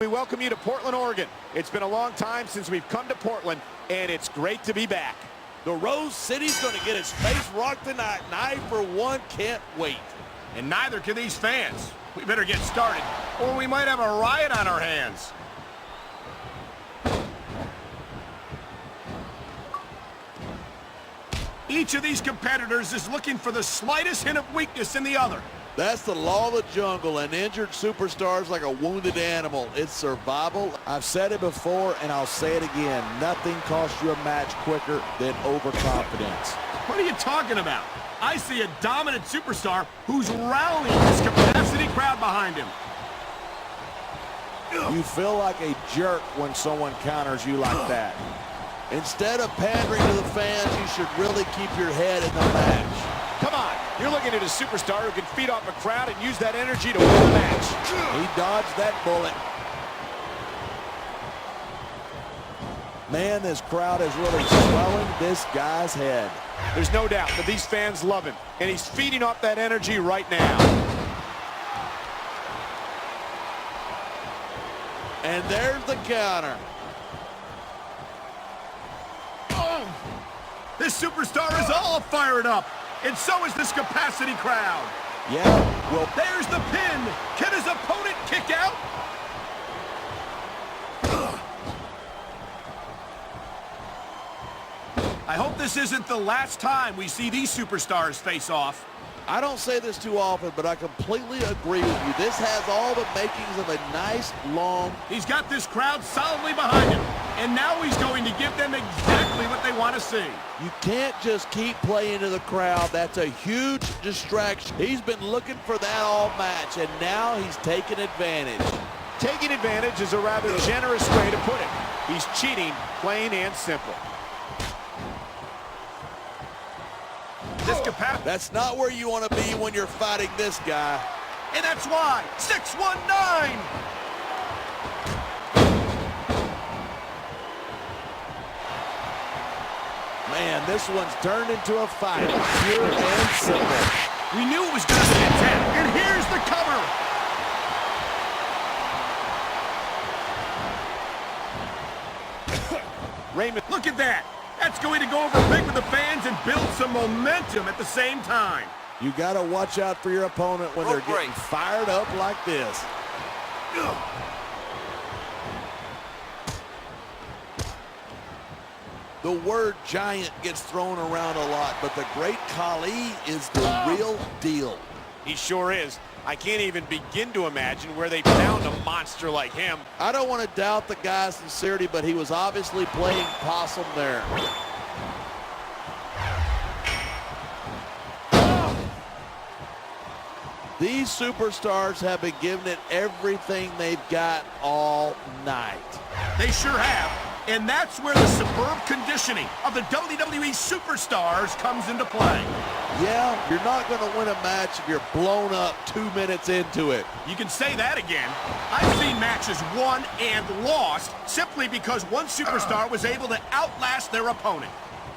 We welcome you to Portland, Oregon. It's been a long time since we've come to Portland, and it's great to be back. The Rose City's going to get his face rocked tonight, and I, for one, can't wait. And neither can these fans. We better get started, or we might have a riot on our hands. Each of these competitors is looking for the slightest hint of weakness in the other. That's the law of the jungle, and injured superstars like a wounded animal. It's survival. I've said it before, and I'll say it again. Nothing costs you a match quicker than overconfidence. What are you talking about? I see a dominant superstar who's rallying this capacity crowd behind him. You feel like a jerk when someone counters you like that. Instead of pandering to the fans, you should really keep your head in the match. Come on, you're looking at a superstar who can feed off a crowd and use that energy to win the match. He dodged that bullet. Man, this crowd is really swelling this guy's head. There's no doubt that these fans love him, and he's feeding off that energy right now. And there's the counter. Oh, this superstar is all fired up. And so is this capacity crowd. Yeah, well, there's the pin. Can his opponent kick out? I hope this isn't the last time we see these superstars face off. I don't say this too often, but I completely agree with you. This has all the makings of a nice, long... He's got this crowd solidly behind him. And now he's going to give them exactly what they want to see. You can't just keep playing to the crowd. That's a huge distraction. He's been looking for that all match, and now he's taking advantage. Taking advantage is a rather generous way to put it. He's cheating, plain and simple. That's not where you want to be when you're fighting this guy. And that's why 619. Man, this one's turned into a fight, pure and simple. We knew it was going to be intense, and here's the cover. Raymond, look at that. That's going to go over big with the fans and build some momentum at the same time. You got to watch out for your opponent when they're getting fired up like this. The word giant gets thrown around a lot, but the Great Khali is the real deal. He sure is. I can't even begin to imagine where they found a monster like him. I don't want to doubt the guy's sincerity, but he was obviously playing possum there. These superstars have been giving it everything they've got all night. They sure have. And that's where the superb conditioning of the WWE superstars comes into play. Yeah, you're not going to win a match if you're blown up 2 minutes into it. You can say that again. I've seen matches won and lost simply because one superstar was able to outlast their opponent.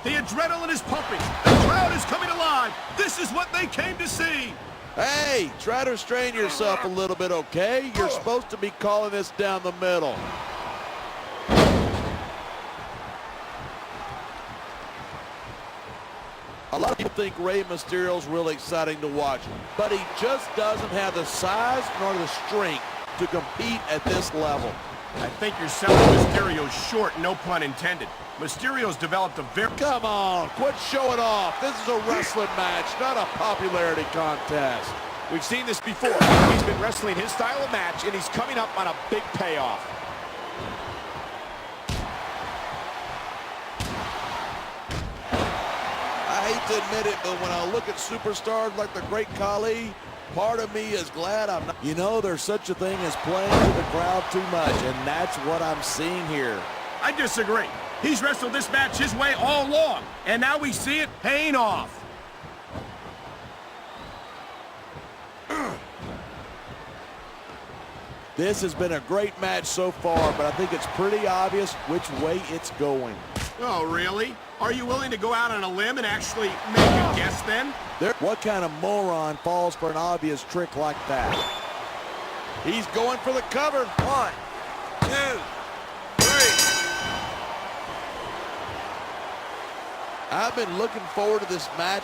The adrenaline is pumping. The crowd is coming alive. This is what they came to see. Hey, try to restrain yourself a little bit, okay? You're supposed to be calling this down the middle. A lot of people think Rey Mysterio's really exciting to watch, but he just doesn't have the size nor the strength to compete at this level. I think you're selling Mysterio short, no pun intended. Mysterio's developed a very... Come on, quit showing off. This is a wrestling match, not a popularity contest. We've seen this before. He's been wrestling his style of match, and he's coming up on a big payoff. I hate to admit it, but when I look at superstars like the Great Khali, part of me is glad I'm not. You know, there's such a thing as playing to the crowd too much, and that's what I'm seeing here. I disagree. He's wrestled this match his way all along, and now we see it paying off. This has been a great match so far, but I think it's pretty obvious which way it's going. Oh, really? Are you willing to go out on a limb and actually make a guess then? What kind of moron falls for an obvious trick like that? He's going for the cover. 1, I've been looking forward to this match.